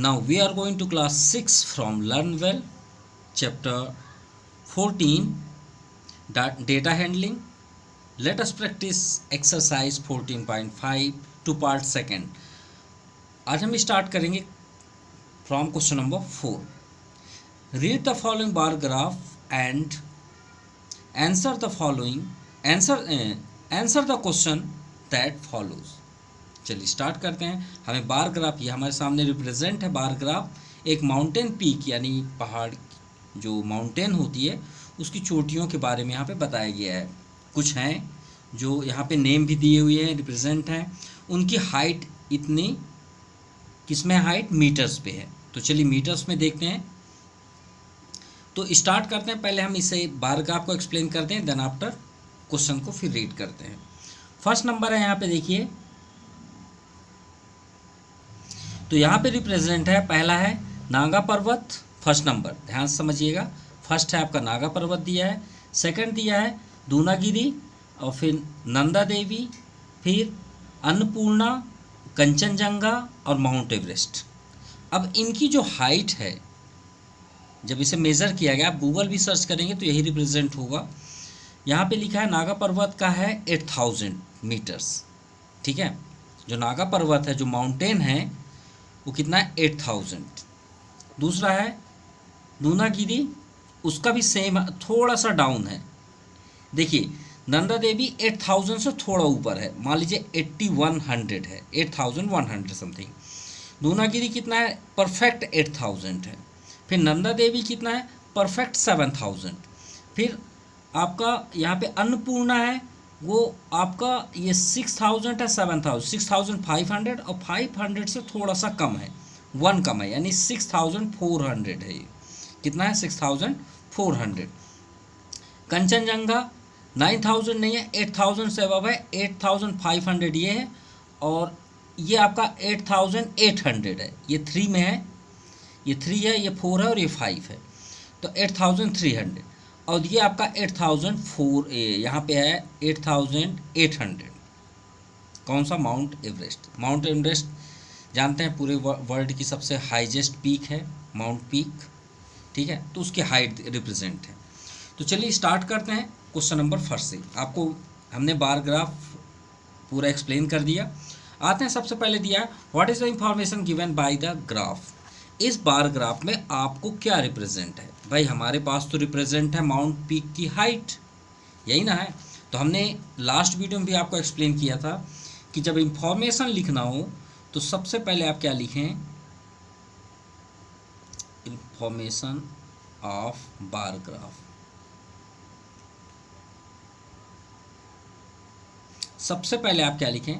Now we are going to class 6 from Learn Well, chapter 14, data handling. Let us practice exercise 14.5 to part second. आज हम start करेंगे from question number 4. Read the following bar graph and answer the following answer the question that follows. चलिए start करते हैं. हमें bar graph, ये हमारे सामने रिप्रेजेंट है बार ग्राफ. एक माउंटेन पीक यानी पहाड़ जो माउंटेन होती है उसकी चोटियों के बारे में यहाँ पे बताया गया है. कुछ हैं जो यहाँ पे नेम भी दिए हुए हैं, रिप्रेजेंट हैं. उनकी हाइट इतनी, किसमें हाइट, मीटर्स पे है. तो चलिए मीटर्स में देखते हैं. तो स्टार्ट करते हैं. पहले हम इसे बार ग्राफ को एक्सप्लेन करते हैं, देन आफ्टर क्वेश्चन को फिर रीड करते हैं. फर्स्ट नंबर है यहाँ पे देखिए. तो यहाँ पे रिप्रेजेंट है, पहला है नागा पर्वत. फर्स्ट नंबर ध्यान से समझिएगा. फर्स्ट है आपका नागा पर्वत दिया है. सेकंड दिया है दूनागिरी, और फिर नंदा देवी, फिर अन्नपूर्णा, कंचनजंगा और माउंट एवरेस्ट. अब इनकी जो हाइट है, जब इसे मेज़र किया गया, आप गूगल भी सर्च करेंगे तो यही रिप्रेजेंट होगा. यहाँ पे लिखा है नागा पर्वत का है 8000 मीटर्स. ठीक है, जो नागा पर्वत है, जो माउंटेन है, वो कितना है, 8000. दूसरा है दूनागिरी, उसका भी सेम, थोड़ा सा डाउन है. देखिए नंदा देवी 8000 से थोड़ा ऊपर है, मान लीजिए 8100 है, 8100 समथिंग. दूनागिरी कितना है, परफेक्ट 8000 है. फिर नंदा देवी कितना है, परफेक्ट 7000. फिर आपका यहाँ पे अन्नपूर्णा है, वो आपका ये 6000 है, 7000, 6500 और 500 से थोड़ा सा कम है, 1 कम है, यानी 6400 है. ये कितना है, 6400. कंचनजंगा 9000 नहीं है, 8000 से अबव है, 8500 ये है, और ये आपका 8800 है. ये 3 में है, ये 3 है, ये 4 है और ये 5 है, तो 8300. और ये आपका 8004 यहाँ पे है 8800. कौन सा, माउंट एवरेस्ट. माउंट एवरेस्ट जानते हैं पूरे वर्ल्ड की सबसे हाईएस्ट पीक है, माउंट पीक. ठीक है, तो उसकी हाइट रिप्रेजेंट है. तो चलिए स्टार्ट करते हैं क्वेश्चन नंबर फर्स्ट से. आपको हमने बार ग्राफ पूरा एक्सप्लेन कर दिया. आते हैं, सबसे पहले दिया है what is the information given by the graph. इस बार ग्राफ में आपको क्या रिप्रेजेंट है. भाई हमारे पास तो रिप्रेजेंट है माउंट पीक की हाइट, यही ना है. तो हमने लास्ट वीडियो में भी आपको एक्सप्लेन किया था कि जब इंफॉर्मेशन लिखना हो तो सबसे पहले आप क्या लिखें, इंफॉर्मेशन ऑफ बार ग्राफ. सबसे पहले आप क्या लिखें,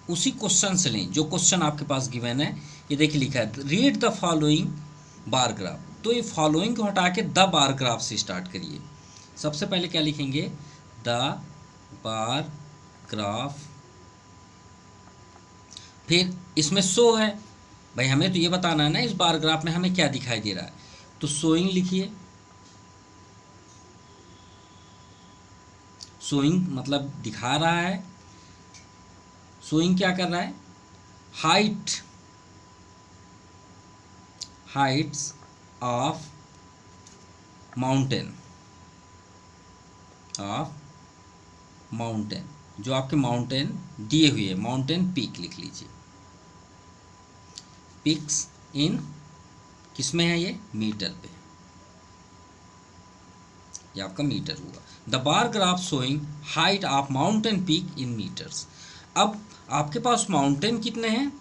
उसी क्वेश्चन से लें जो क्वेश्चन आपके पास गिवन है. ये देखिए लिखा है read the following bar graph. तो ये फॉलोइंग को हटा के द बार ग्राफ से स्टार्ट करिए. सबसे पहले क्या लिखेंगे, द बार ग्राफ. फिर इसमें शो है, भाई हमें तो ये बताना है ना इस बार ग्राफ में हमें क्या दिखाई दे रहा है. तो शोइंग लिखिए. शोइंग मतलब दिखा रहा है. शोइंग क्या कर रहा है, हाइट्स ऑफ माउंटेन, जो आपके माउंटेन दिए हुए है, माउंटेन पीक लिख लीजिए. पिक्स इन किस में है, ये मीटर पे, ये आपका मीटर हुआ. The bar graph showing height of mountain peak in metres. अब आपके पास माउंटेन कितने हैं,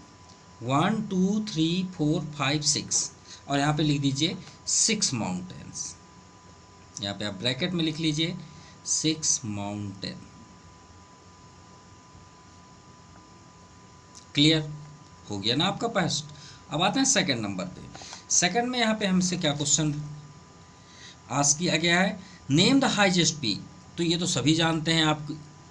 1 2 3 4 5 6, और यहाँ पे लिख दीजिए 6 माउंटेन्स. यहाँ पे आप ब्रैकेट में लिख लीजिए 6 माउंटेन. क्लियर हो गया ना आपका फर्स्ट. अब आते हैं सेकंड नंबर पे. सेकंड में यहाँ पे हमसे क्या क्वेश्चन आस्क किया गया है, नेम द हाईएस्ट पीक. तो ये तो सभी जानते हैं,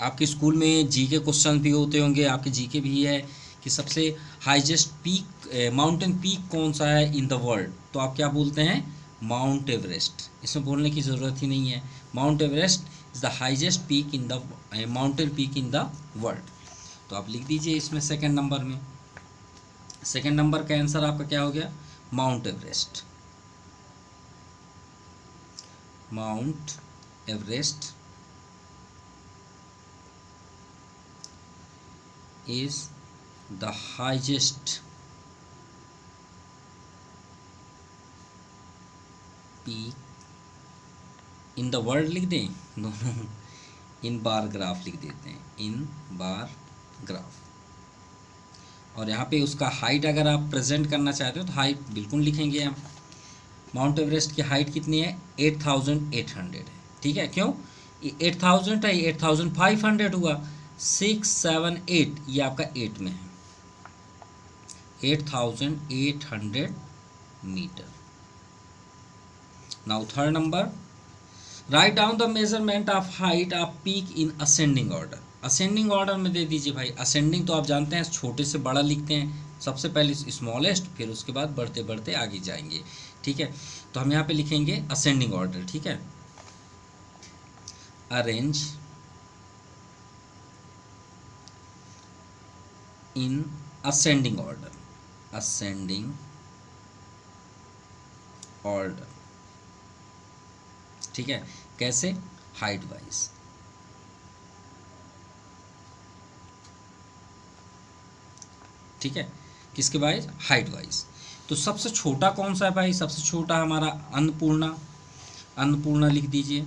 आपके स्कूल में जी के क्वेश्चन भी होते होंगे, आपके जी के भी है कि सबसे हाईएस्ट पीक, माउंटेन पीक कौन सा है इन द वर्ल्ड. तो आप क्या बोलते हैं, माउंट एवरेस्ट. इसमें बोलने की ज़रूरत ही नहीं है. Mount Everest is the highest peak in the mountain peak in the world. तो आप लिख दीजिए इसमें सेकंड नंबर में. सेकंड नंबर का आंसर आपका क्या हो गया, mount Everest. Mount Everest is the highest peak in the world लिख दें, दोनों इन बार ग्राफ लिख देते हैं, इन बार ग्राफ। और यहाँ पे उसका हाइट अगर आप प्रेजेंट करना चाहते हो तो हाइट बिल्कुल लिखेंगे हम। माउंट एवरेस्ट की हाइट कितनी है? 8,800 है, ठीक है। क्यों? ये 8,000 है, 8,500 हुआ, 6, 7, 8, ये आपका 8 में है, 8,800 metre. Now third number, write down the measurement of height of peak in ascending order. Ascending order में दे दीजिए भाई। असेंडिंग तो आप जानते हैं छोटे से बड़ा लिखते हैं, सबसे पहले स्मॉलेस्ट, फिर उसके बाद बढ़ते बढ़ते आगे जाएंगे, ठीक है। तो हम यहाँ पे लिखेंगे असेंडिंग ऑर्डर, ठीक है। Arrange in ascending order, ascending order, ठीक है। कैसे? हाइट वाइज, ठीक है। किसके वाइज? Height wise. तो सबसे छोटा कौन सा है भाई? सबसे छोटा हमारा अन्नपूर्णा, अन्नपूर्णा लिख दीजिए।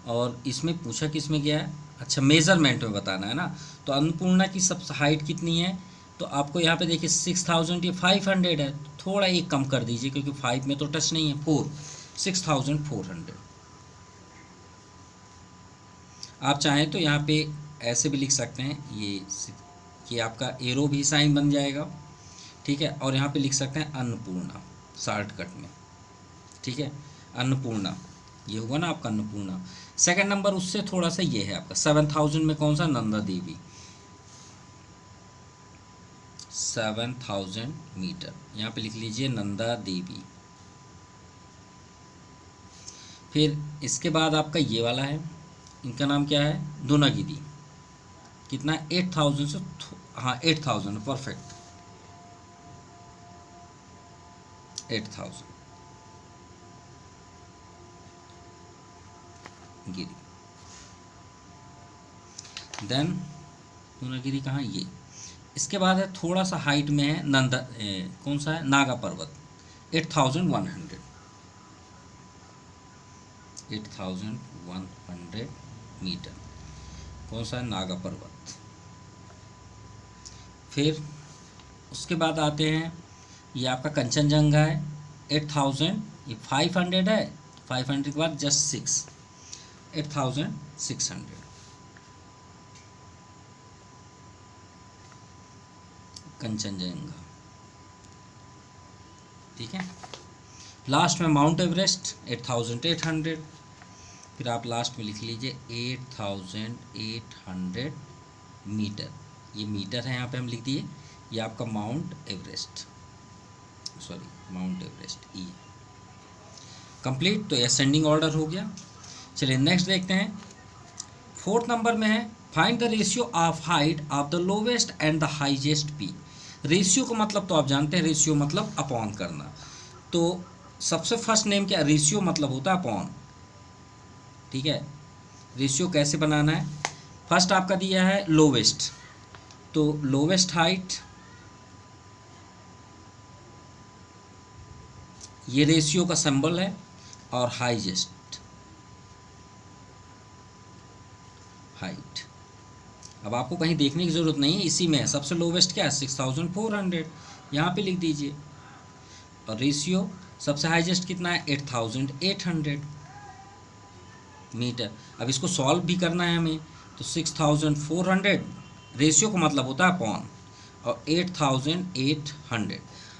और इसमें पूछा किस में गया है? अच्छा, मेजरमेंट में बताना है ना। तो अन्नपूर्णा की सबसे हाइट कितनी है? तो आपको यहाँ पे देखिए 6,000, ये 500 है, थोड़ा एक कम कर दीजिए क्योंकि 5 में तो टच नहीं है, 4, 6,400। आप चाहें तो यहाँ पे ऐसे भी लिख सकते हैं, ये आपका एरो भी साइन बन जाएगा, ठीक है। और यहाँ पे लिख सकते हैं अन्नपूर्णा शॉर्टकट में, ठीक है। अन्नपूर्णा ये हुआ ना आपका अन्नपूर्णा। सेकंड नंबर उससे थोड़ा सा ये है आपका 7,000 में कौन सा? नंदा देवी, 7,000 मीटर, यहाँ पे लिख लीजिए नंदा देवी। फिर इसके बाद आपका ये वाला है, इनका नाम क्या है? दूनागिरी। कितना? 8,000 से, हाँ 8,000, परफेक्ट, 8,000 गिरी। देन दूनागिरी कहाँ? ये। इसके बाद है थोड़ा सा हाइट में है नंदा, कौन सा है? नागा पर्वत, 8,100, 8,100 मीटर, कौन सा है? नागा पर्वत। फिर उसके बाद आते हैं, ये आपका कंचनजंगा है, 8,000, ये 500 है, 500 के बाद जस्ट 6, 8,600, कंचनजंगा, ठीक है। लास्ट में माउंट एवरेस्ट 8,800, फिर आप लास्ट में लिख लीजिए 8,800 मीटर, ये मीटर है यहाँ पे हम लिख दिए। ये आपका Mount Everest, sorry Mount Everest ई कंप्लीट। तो असेंडिंग ऑर्डर हो गया। चलिए नेक्स्ट देखते हैं। फोर्थ नंबर में है find the ratio of height of the lowest and the highest peak. Ratio का मतलब तो आप जानते हैं, रेशियो मतलब अपॉन करना। तो सबसे फर्स्ट नेम क्या? रेशियो मतलब होता है अपॉन, ठीक है। रेशियो कैसे बनाना है? फर्स्ट आपका दिया है लोवेस्ट, तो लोवेस्ट हाइट, ये रेशियो का सिंबल है, और हाईएस्ट हाइट। अब आपको कहीं देखने की ज़रूरत नहीं है, इसी में है। सबसे लोवेस्ट क्या है? 6,400, यहाँ पे लिख दीजिए। और रेशियो सबसे हाईएस्ट कितना है? 8,800 मीटर। अब इसको सॉल्व भी करना है हमें, तो 6,400 रेशियो का मतलब होता है अपॉन, और 8,800।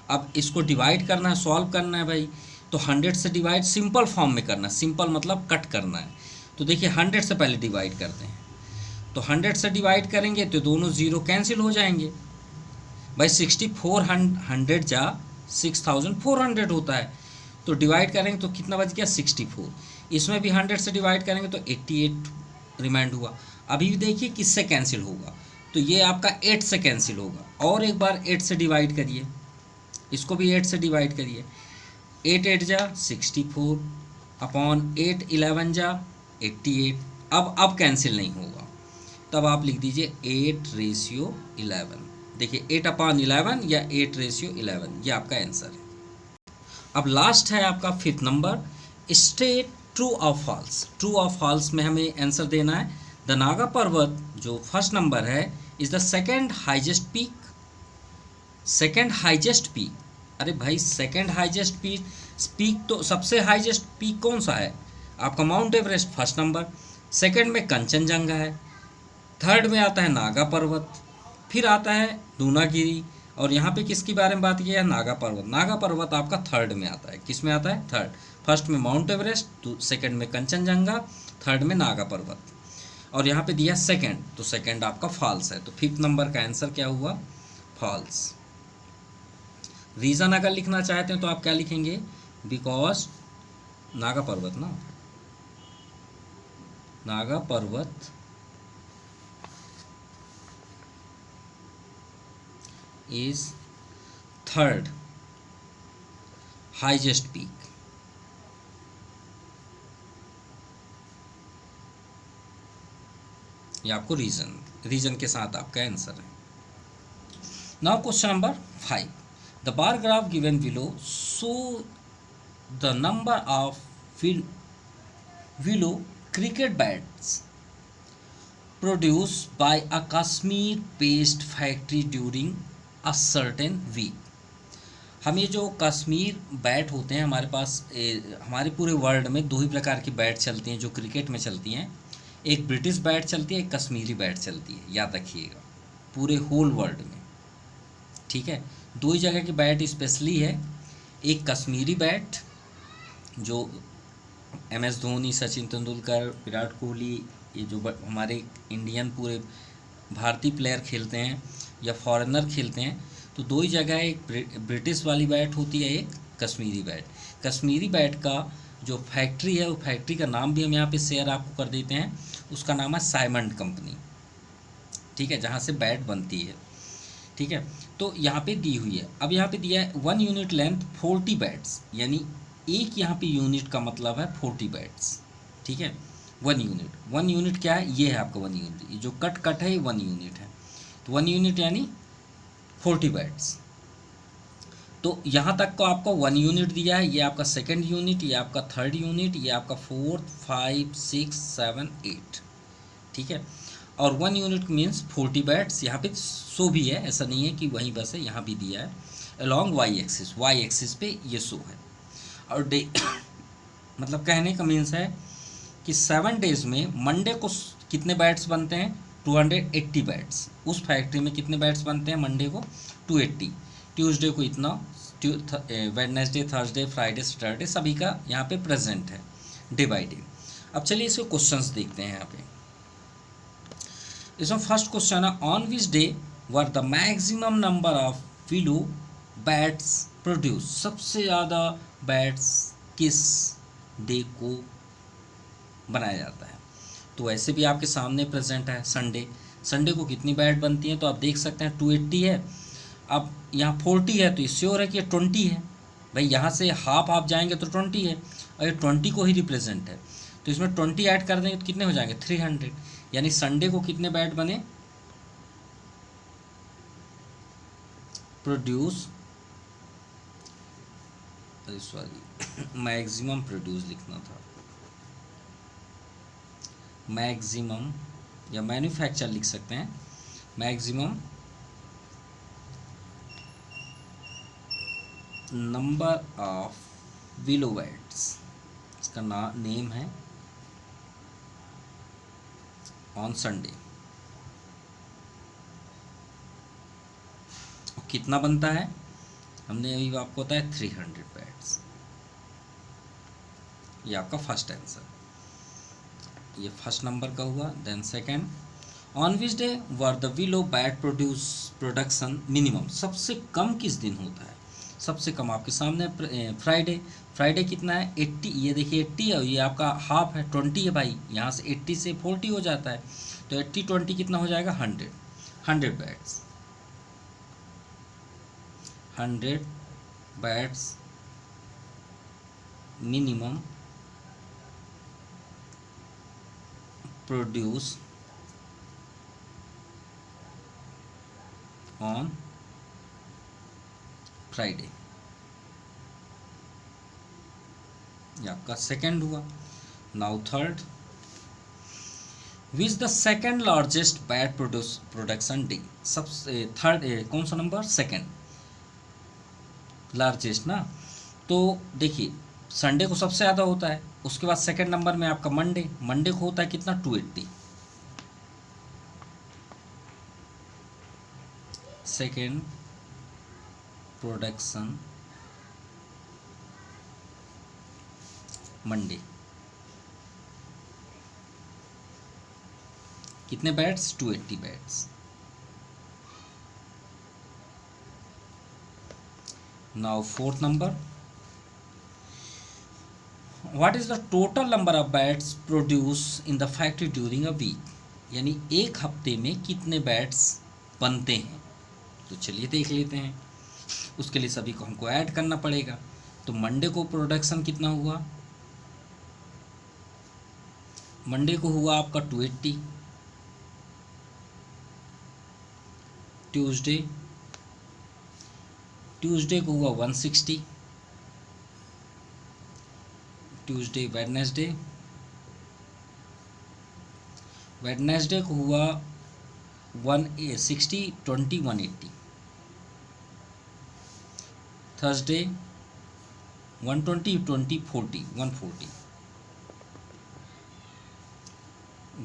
अब इसको डिवाइड करना है, सॉल्व करना है भाई, तो 100 से डिवाइड सिंपल फॉर्म में करना है। सिंपल मतलब कट करना है। तो देखिए 100 से पहले डिवाइड करते हैं, तो 100 से डिवाइड करेंगे तो दोनों ज़ीरो कैंसिल हो जाएंगे भाई। 6,400 जा 6,400 होता है, तो डिवाइड करेंगे तो कितना बच गया? 64। इसमें भी 100 से डिवाइड करेंगे तो 88 रिमाइंड हुआ। अभी भी देखिए किससे कैंसिल होगा, तो ये आपका 8 से कैंसिल होगा। और एक बार 8 से डिवाइड करिए, इसको भी 8 से डिवाइड करिए। 8 8 जा 64 अपॉन 8 11 जा 88। अब कैंसिल नहीं होगा, तब आप लिख दीजिए 8/11। देखिए 8 अपॉन 11 या 8/11, ये आपका आंसर है। अब लास्ट है आपका 5th नंबर, स्टेट ट्रू और फॉल्स। ट्रू और फॉल्स में हमें आंसर देना है। द नागा पर्वत जो फर्स्ट नंबर है is the second highest peak. Second highest peak, अरे भाई सेकेंड हाइजेस्ट पीक तो सबसे हाइजेस्ट पीक कौन सा है? आपका Mount Everest first number, second में कंचनजंगा है, थर्ड में आता है नागा पर्वत, फिर आता है दूनागिरी, और यहाँ पे किसके बारे में बात किया है? नागा पर्वत। नागा पर्वत आपका थर्ड में आता है। किस में आता है? थर्ड। फर्स्ट में माउंट एवरेस्ट, सेकंड में कंचनजंगा, थर्ड में नागा पर्वत, और यहाँ पे दिया सेकंड, तो सेकंड आपका फॉल्स है। तो 5th नंबर का आंसर क्या हुआ? फॉल्स। रीज़न अगर लिखना चाहते हैं तो आप क्या लिखेंगे? बिकॉज नागा पर्वत ना, नागा पर्वत इज थर्ड हाईएस्ट पीक। ये आपको रीजन के साथ आपका आंसर है। Now question number 5, the bar graph given below show the number of willow cricket bats produced by a Kashmir paste factory during a certain week। हम ये जो Kashmir bat होते हैं हमारे पास, हमारे पूरे वर्ल्ड में 2 ही प्रकार की बैट चलती हैं जो क्रिकेट में चलती हैं। एक ब्रिटिश बैट चलती है, एक कश्मीरी बैट चलती है, याद रखिएगा, पूरे होल वर्ल्ड में। ठीक है, 2 ही जगह की बैट स्पेशली है। एक कश्मीरी बैट जो MS धोनी, सचिन तेंदुलकर, विराट कोहली, ये जो हमारे इंडियन पूरे भारतीय प्लेयर खेलते हैं या फॉरेनर खेलते हैं, तो 2 ही जगह, एक ब्रिटिश वाली बैट होती है, एक कश्मीरी बैट। कश्मीरी बैट का जो फैक्ट्री है, वो फैक्ट्री का नाम भी हम यहाँ पे शेयर आपको कर देते हैं। उसका नाम है साइमंड कंपनी। ठीक है, जहाँ से बैट बनती है। ठीक है, तो यहाँ पे दी हुई है। अब यहाँ पे दिया है 1 यूनिट लेंथ 40 बैट्स, यानी एक यहाँ पे यूनिट का मतलब है 40 बैट्स। ठीक है, 1 यूनिट क्या है? ये है आपका 1 यूनिट। ये जो कट है ये 1 यूनिट है। तो 1 यूनिट यानी 40 बैट्स। तो यहाँ तक को आपको 1 यूनिट दिया है। ये आपका सेकंड यूनिट, ये आपका थर्ड यूनिट, ये आपका 4th 5 6 7 8। ठीक है, और 1 यूनिट मीन्स 40 बैट्स। यहाँ पे शो भी है, ऐसा नहीं है कि वहीं बस है, यहाँ भी दिया है अलॉन्ग वाई एक्सिस पे ये शो है। और डे मतलब कहने का मीन्स है कि 7 डेज में मंडे को कितने बैट्स बनते हैं? 280 बैट्स। उस फैक्ट्री में कितने बैट्स बनते हैं मंडे को? 280। ट्यूसडे को इतना, वेडनेसडे, थर्सडे, फ्राइडे, सैटरडे सभी का यहाँ पे प्रेजेंट है, डे बाई डे। अब चलिए इसके क्वेश्चंस देखते हैं। यहाँ पे इसमें फर्स्ट क्वेश्चन है, on which day were the maximum number of willow bats produce. सबसे ज़्यादा बैट्स किस डे को बनाया जाता है? तो वैसे भी आपके सामने प्रेजेंट है संडे। संडे को कितनी बैट बनती है? तो आप देख सकते हैं 280 है। अब यहाँ 40 है तो श्योर है कि 20 है। भाई यहाँ से हाफ आप जाएंगे तो 20 है, और ये 20 को ही रिप्रेजेंट है, तो इसमें 20 ऐड कर देंगे तो कितने हो जाएंगे? 300। यानी संडे को कितने बैट बने? प्रोड्यूस, सॉरी मैक्सिमम प्रोड्यूस लिखना था, मैक्सिमम या मैन्युफैक्चर लिख सकते हैं। Maximum number of willow bats, इसका नेम है ऑन संडे। कितना बनता है? हमने अभी आपको बताया 300 बैट्स। ये आपका फर्स्ट आंसर, ये फर्स्ट नंबर का हुआ। Then second, on which day were the willow bat production minimum. सबसे कम किस दिन होता है? सबसे कम आपके सामने फ्राइडे। फ्राइडे कितना है? 80। ये देखिए 80 है, ये आपका हाफ है 20 है भाई। यहाँ से 80 से 40 हो जाता है, तो 80 20 कितना हो जाएगा? 100 bats. 100 bats minimum produce on Friday, ये आपका सेकंड हुआ। Now third, which the second largest bat production day, सबसे थर्ड कौन सा नंबर, सेकंड लार्जेस्ट ना। तो देखिए संडे को सबसे ज़्यादा होता है, उसके बाद सेकंड नंबर में आपका मंडे, मंडे को होता है कितना 280, सेकंड प्रोडक्शन मंडे, कितने bats 280 bats. Now fourth number, what is the total number of bats produce in the factory during a week, यानी एक हफ्ते में कितने बैट्स बनते हैं। तो चलिए देख लेते हैं, उसके लिए सभी को हमको ऐड करना पड़ेगा। तो मंडे को प्रोडक्शन कितना हुआ, मंडे को हुआ आपका 280, ट्यूसडे को हुआ 160, ट्यूसडे वेडनेसडे को हुआ 160 20 180, Thursday 120 20 40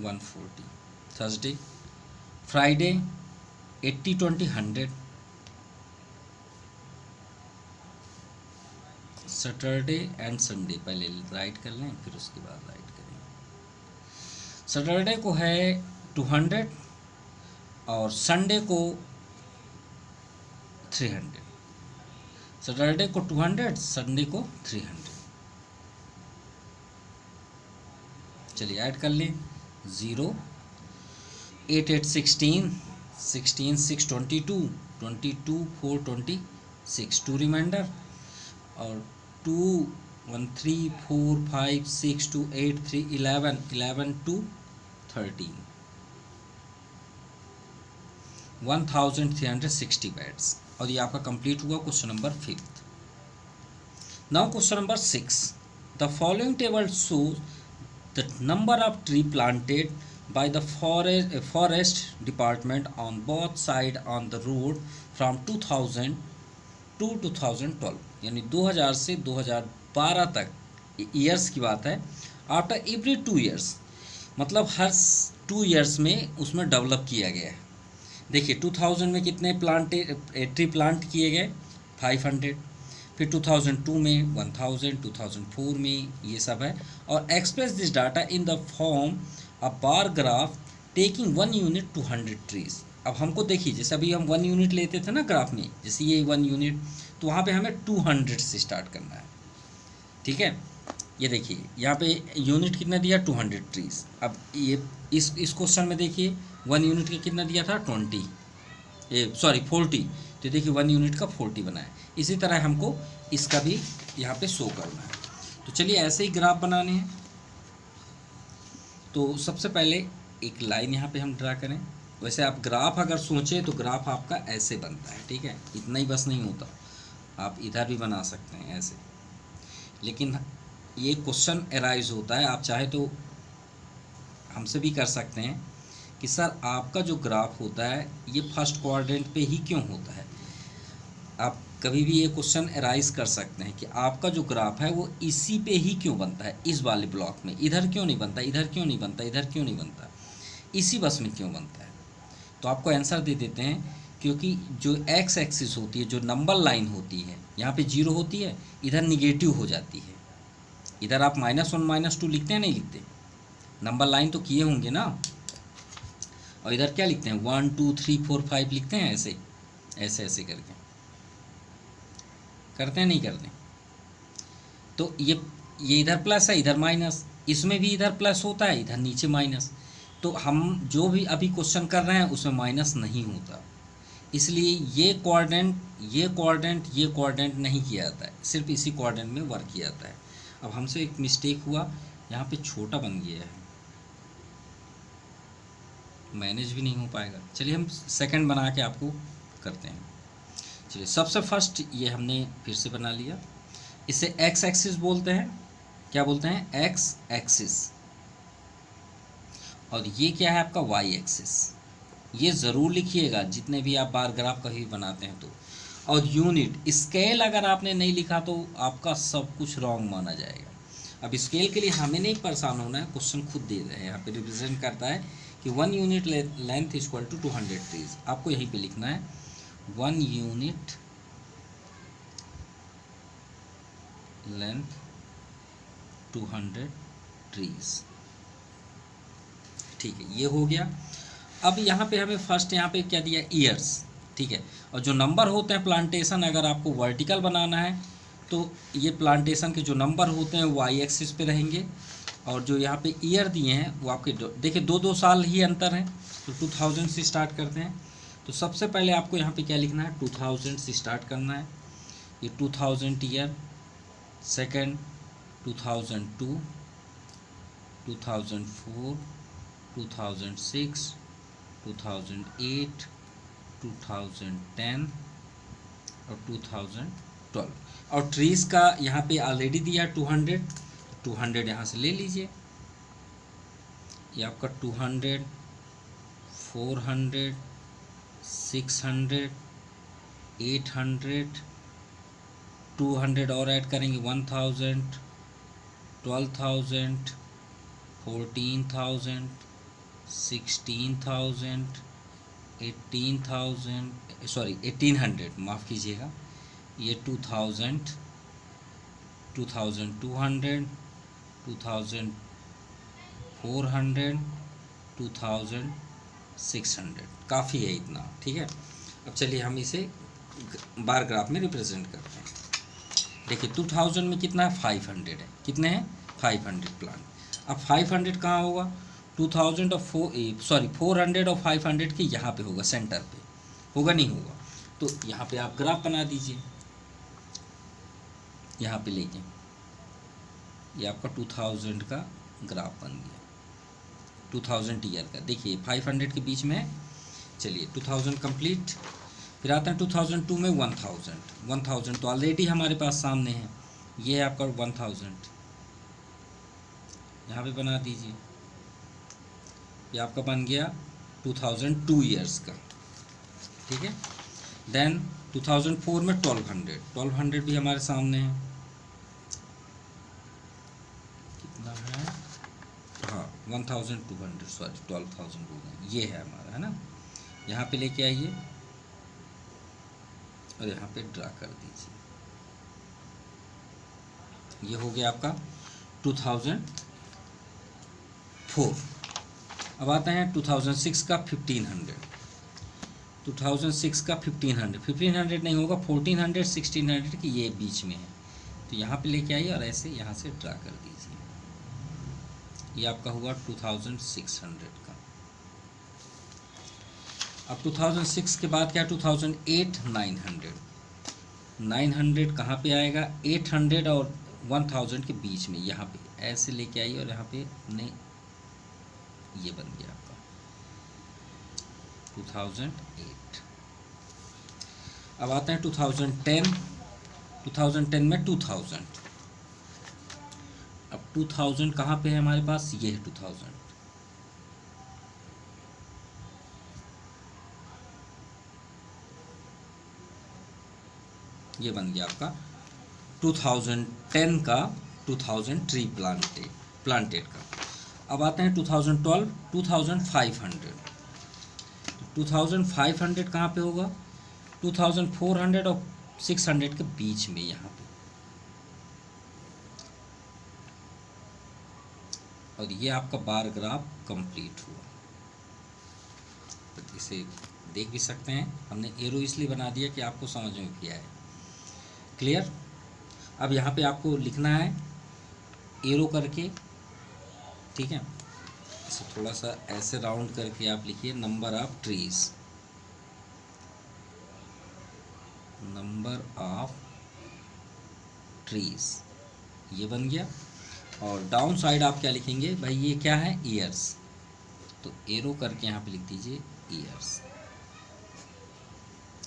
140 Thursday, Friday 80 20 100, Saturday and Sunday, पहले राइट कर लें फिर उसके बाद राइट करें। सैटरडे को है 200 और संडे को 300, सैटरडे को 200 संडे को 300। चलिए ऐड कर लें, 0 8 8 16 16 6 22 22 4 26 2 रिमाइंडर, और 2 1 3 4 5 6 2 8 3 11 11 2 13 1360 बैट्स। और ये आपका कंप्लीट हुआ question number 5। Now question number 6, the following table shows the number of tree planted by the forest department on both side on the road from 2000 to 2012, यानी 2000 से 2012 तक ईयर्स की बात है। आफ्टर एवरी 2 ईयर्स, मतलब हर 2 years में उसमें develop किया गया है। देखिए 2000 में कितने ट्री प्लांट किए गए 500, फिर 2002 में 1000, 2004 में ये सब है। और express this data in the form a bar graph taking 1 unit 200 trees. अब हमको देखिए जैसे अभी हम 1 यूनिट लेते थे ना ग्राफ में, जैसे ये 1 यूनिट, तो वहाँ पे हमें 200 से स्टार्ट करना है, ठीक है। ये देखिए यहाँ पे यूनिट कितना दिया 200 ट्रीज। अब ये इस क्वेश्चन में देखिए 1 यूनिट का कितना दिया था 40, तो देखिए 1 यूनिट का 40 बनाया। इसी तरह हमको इसका भी यहाँ पे शो करना है। तो चलिए ऐसे ही ग्राफ बनाने हैं। तो सबसे पहले एक लाइन यहाँ पे हम ड्रा करें। वैसे आप ग्राफ अगर सोचें तो ग्राफ आपका ऐसे बनता है, ठीक है, इतना ही बस नहीं होता, आप इधर भी बना सकते हैं ऐसे, लेकिन ये क्वेश्चन अराइज होता है, आप चाहे तो हमसे भी कर सकते हैं कि सर आपका जो ग्राफ होता है ये फर्स्ट क्वाड्रेंट पे ही क्यों होता है। आप कभी भी ये क्वेश्चन अराइज कर सकते हैं कि आपका जो ग्राफ है वो इसी पे ही क्यों बनता है, इस वाले ब्लॉक में, इधर क्यों नहीं बनता, इधर क्यों नहीं बनता, इधर क्यों नहीं बनता, इसी बस में क्यों बनता है। तो आपको आंसर दे देते हैं क्योंकि जो एक्स एक्सिस होती है, जो नंबर लाइन होती है, यहाँ पे 0 होती है, इधर निगेटिव हो जाती है। इधर आप -1 -2 लिखते हैं, नहीं लिखते, नंबर लाइन तो किए होंगे ना। और इधर क्या लिखते हैं 1 2 3 4 5 लिखते हैं, ऐसे ऐसे ऐसे करके करते हैं, नहीं करते। तो ये इधर प्लस है, इधर माइनस, इसमें भी इधर प्लस होता है, इधर नीचे माइनस। तो हम जो भी अभी क्वेश्चन कर रहे हैं उसमें माइनस नहीं होता, इसलिए ये कोऑर्डिनेट नहीं किया जाता है, सिर्फ इसी कोऑर्डिनेट में वर्क किया जाता है। अब हमसे एक मिस्टेक हुआ, यहाँ पे छोटा बन गया है, मैनेज भी नहीं हो पाएगा। चलिए हम सेकंड बना के आपको करते हैं। चलिए सबसे फर्स्ट ये हमने फिर से बना लिया, इसे एक्स एक्सिस बोलते हैं। क्या बोलते हैं? X axis. और ये क्या है आपका? Y axis. ये ज़रूर लिखिएगा जितने भी आप बार ग्राफ कहीं बनाते हैं तो। और यूनिट स्केल अगर आपने नहीं लिखा तो आपका सब कुछ रॉन्ग माना जाएगा। अब स्केल के लिए हमें नहीं परेशान होना है, क्वेश्चन खुद दे रहे हैं, यहाँ पे रिप्रेजेंट करता है कि 1 unit length equal to 200 trees. आपको यहीं पे लिखना है 1 यूनिट लेंथ 200 ट्रीज। ठीक है, ये हो गया। अब यहाँ पे हमें फर्स्ट यहाँ पे क्या दिया? ईयर्स। ठीक है, और जो नंबर होते हैं प्लांटेशन, अगर आपको वर्टिकल बनाना है तो ये प्लांटेशन के जो नंबर होते हैं वो वाई एक्सिस पे रहेंगे, और जो यहाँ पे ईयर दिए हैं वो आपके देखिए 2-2 साल ही अंतर है। तो 2000 से स्टार्ट करते हैं। तो सबसे पहले आपको यहाँ पे क्या लिखना है? 2000 से स्टार्ट करना है। ये 2000 ईयर, सेकेंड 2002, 2004, 2006, 2008, 2010 और 2012। और ट्रीज़ का यहाँ पे ऑलरेडी दिया 200 यहाँ से ले लीजिए। ये आपका 200, 400, 600, 800, 200 और ऐड करेंगे 1000, 12,000, 14,000, 16,000, 1800, माफ़ कीजिएगा, ये 2000, 2200, 2400, 2600। काफ़ी है इतना। ठीक है, अब चलिए हम इसे बार ग्राफ में रिप्रेजेंट करते हैं। देखिए 2000 में कितना है? 500 है। कितने हैं? 500 प्लांट। अब 500 कहाँ होगा? 400 और 500 के यहाँ पे होगा, सेंटर पे होगा, नहीं होगा? तो यहाँ पे आप ग्राफ बना दीजिए, यहाँ पे लेके ये आपका 2000 का ग्राफ बन गया, 2000 ईयर का। देखिए 500 के बीच में है। चलिए 2000 कंप्लीट। फिर आता है 2002 में 1000 तो ऑलरेडी हमारे पास सामने है, ये है आपका 1000, यहाँ पे बना दीजिए। ये आपका बन गया 2002 ईयर्स का। ठीक है, देन 2004 में 1200 भी हमारे सामने है। कितना है? हाँ 1200, सॉरी 12,000 ये है हमारा, है ना? यहाँ पे लेके आइए और यहाँ पे ड्रा कर दीजिए। ये हो गया आपका 2004। अब आता है 2006 का 1500। 2006 का 1500 नहीं होगा, 1400, 1600 की ये बीच में है। तो यहाँ पे लेके आइए और ऐसे यहाँ से ड्रा कर दीजिए। ये आपका हुआ 2600 का। अब 2006 के बाद क्या? 2008 900 कहाँ पे आएगा? 800 और 1000 के बीच में, यहाँ पे ऐसे लेके आइए और यहाँ पे अपने ये बन गया आपका 2008। अब आते हैं 2010 में 2000। अब 2000 कहाँ पे है हमारे पास? ये है 2000। ये बन गया आपका 2010 का 2000 ट्री प्लांटेड का। अब आते हैं 2012 2500। 2500 कहाँ पे होगा? 2400 और 600 के बीच में, यहाँ पे। और ये आपका बार ग्राफ कंप्लीट हुआ। तो इसे देख भी सकते हैं, हमने एरो इसलिए बना दिया कि आपको समझ में किया है। क्लियर? अब यहाँ पे आपको लिखना है एरो करके, ठीक है? इसे थोड़ा सा ऐसे राउंड करके आप लिखिए number of trees. Number of trees, ये बन गया। और डाउन साइड आप क्या लिखेंगे भाई, ये क्या है, ईयर्स, तो एरो करके यहाँ पे लिख दीजिए ईयर्स।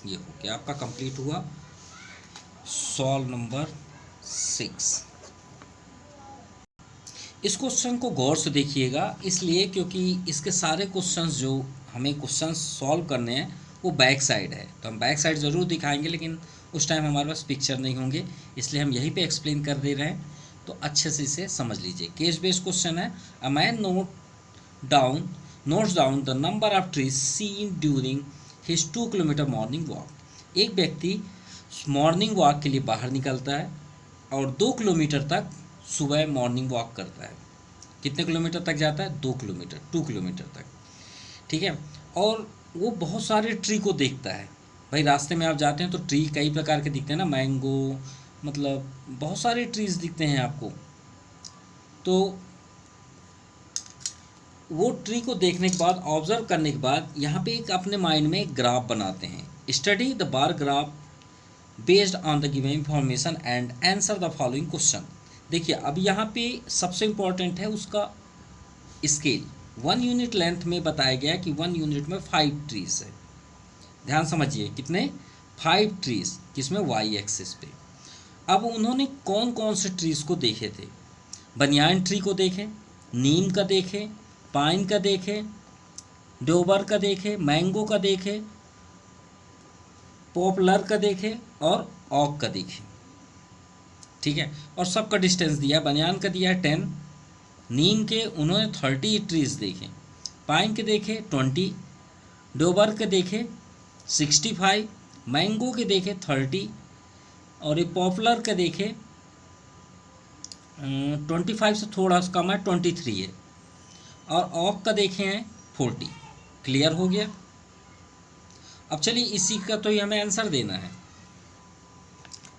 ये हो गया आपका कंप्लीट हुआ सॉल्व नंबर 6। इस क्वेश्चन को गौर से देखिएगा, इसलिए क्योंकि इसके सारे क्वेश्चंस जो हमें क्वेश्चंस सॉल्व करने हैं वो बैक साइड है, तो हम बैक साइड ज़रूर दिखाएंगे, लेकिन उस टाइम हमारे पास पिक्चर नहीं होंगे, इसलिए हम यहीं पे एक्सप्लेन कर दे रहे हैं। तो अच्छे से इसे समझ लीजिए। केस बेस्ड क्वेश्चन है। A man notes down the number of trees seen during his 2 kilometre morning walk. एक व्यक्ति मॉर्निंग वॉक के लिए बाहर निकलता है और 2 किलोमीटर तक सुबह मॉर्निंग वॉक करता है। कितने किलोमीटर तक जाता है, 2 किलोमीटर, 2 किलोमीटर तक, ठीक है। और वो बहुत सारे ट्री को देखता है। भाई रास्ते में आप जाते हैं तो ट्री कई प्रकार के दिखते हैं ना, मैंगो, मतलब बहुत सारे ट्रीज दिखते हैं आपको। तो वो ट्री को देखने के बाद, ऑब्जर्व करने के बाद, यहाँ पे एक अपने माइंड में एक ग्राफ बनाते हैं। Study the bar graph based on the given information and answer the following question. देखिए अब यहाँ पे सबसे इम्पोर्टेंट है उसका स्केल। 1 यूनिट लेंथ में बताया गया कि 1 यूनिट में 5 ट्रीज है। ध्यान समझिए, कितने, 5 ट्रीज, किसमें, वाई एक्सिस पे। अब उन्होंने कौन कौन से ट्रीज को देखे थे, बनियान ट्री को देखे, नीम का देखे, पाइन का देखे, देवबर का देखे, मैंगो का देखे, पॉपुलर का देखे और ऑक का देखे, ठीक है। और सबका डिस्टेंस दिया, बनियान का दिया 10, नीम के उन्होंने 30 ट्रीज देखे, पाइन के देखे 20, देवबर के देखे 65, मैंगो के देखे 30, और ये पॉपुलर के देखे 25 से थोड़ा सा कम है, 23 है, और ऑक का देखे हैं 40। क्लियर हो गया। अब चलिए इसी का तो ही हमें आंसर देना है।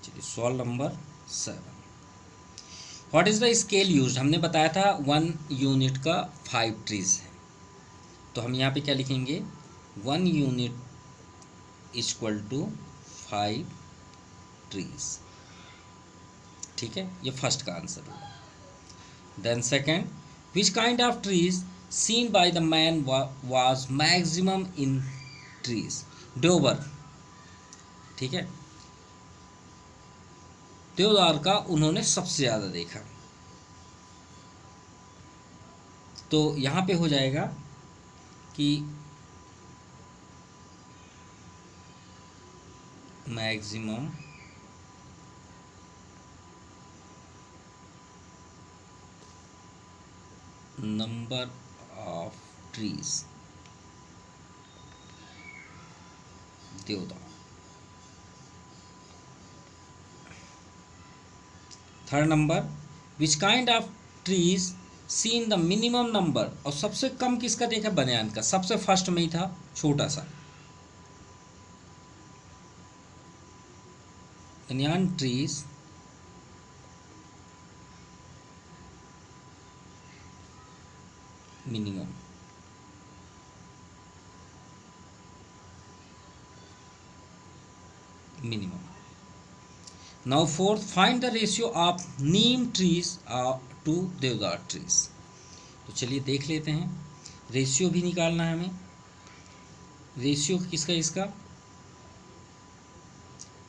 चलिए सवाल number 7। What is the scale used, हमने बताया था 1 यूनिट का 5 ट्रीज है, तो हम यहाँ पे क्या लिखेंगे, 1 यूनिट इक्वल टू 5 ट्रीज, ठीक है। ये फर्स्ट का आंसर होगा। Then second, which kind of trees seen by the man was maximum in trees, देवबर, ठीक है, देवदार का उन्होंने सबसे ज़्यादा देखा। तो यहाँ पे हो जाएगा कि मैक्सिमम नंबर ऑफ ट्रीज देवदार। Third number, which kind of trees seen the minimum number, और सबसे कम किसका देखा, बनियान का, सबसे फर्स्ट में ही था छोटा सा, banyan trees minimum. Now fourth, find the ratio of neem trees to deodar trees. तो चलिए देख लेते हैं, रेशियो भी निकालना है हमें। रेशियो किसका, इसका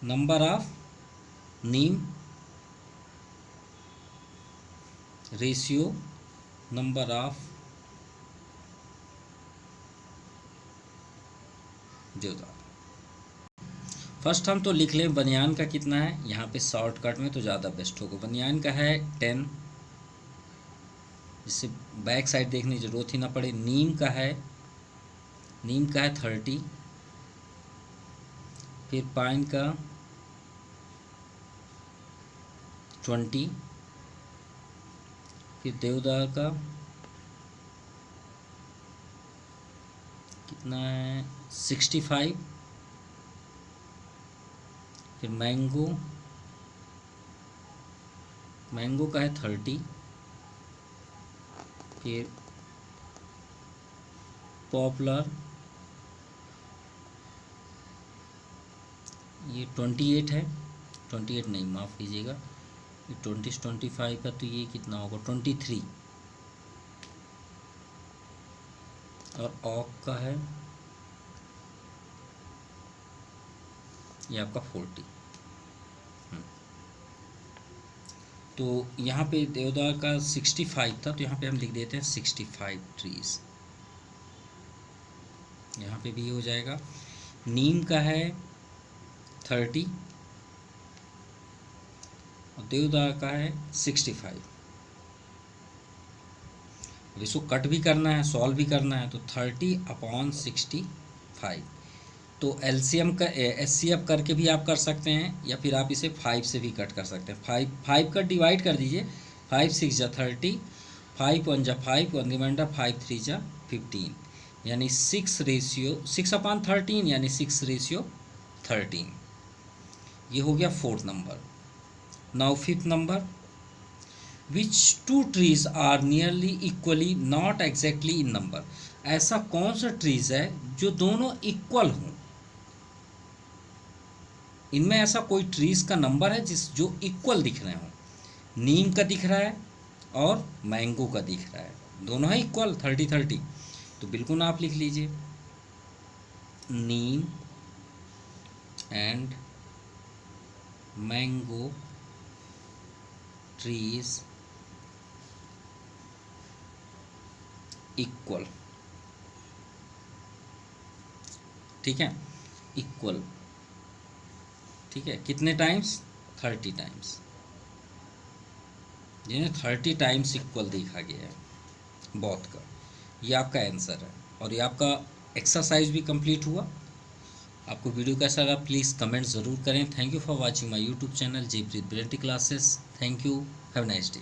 number of Neem, ratio number of देवदार। फर्स्ट हम तो लिख लें बनियान का कितना है, यहाँ पे शॉर्टकट में तो ज़्यादा बेस्ट होगा। बनियान का है 10, जिससे बैक साइड देखने की जरूरत ही ना पड़े। नीम का है 30, फिर पाइन का 20, फिर देवदार का कितना है 65, फिर मैंगो का है 30, फिर पॉपुलर ये 28 है, 28 नहीं, माफ़ कीजिएगा, ये 20 25 है, तो ये कितना होगा 23, और ऑक का है ये आपका 40। तो यहाँ पे देवदार का 65 था, तो यहाँ पे हम लिख देते हैं 65 ट्रीज, यहाँ पे भी हो जाएगा। नीम का है 30 और देवदार का है 65। अब इसको कट भी करना है, सॉल्व भी करना है, तो 30/65। तो एलसीएम का एचसीएफ करके भी आप कर सकते हैं, या फिर आप इसे 5 से भी कट कर सकते हैं। 5 का डिवाइड कर दीजिए, 5 6 जा 30, 5 1 जा 5, 1 रिमाइंडर 5 3 जा 15, यानी 6/13 यानी 6/13। ये हो गया 4th number. Now 5th number, which 2 trees are nearly equally not exactly in number. ऐसा कौन सा ट्रीज है जो दोनों इक्वल हों, इनमें ऐसा कोई ट्रीज का नंबर है जो इक्वल दिख रहे हों। नीम का दिख रहा है और मैंगो का दिख रहा है, दोनों है इक्वल 30-30, तो बिल्कुल आप लिख लीजिए नीम एंड मैंगो ट्रीज इक्वल। ठीक है, इक्वल, ठीक है, कितने टाइम्स 30 टाइम्स, जिन्हें 30 टाइम्स इक्वल देखा गया है बोथ का। ये आपका आंसर है, और ये आपका एक्सरसाइज भी कंप्लीट हुआ। आपको वीडियो कैसा लगा प्लीज़ कमेंट ज़रूर करें। Thank you for watching my YouTube channel Jaypreet brilliant classes. Thank you, have nice day.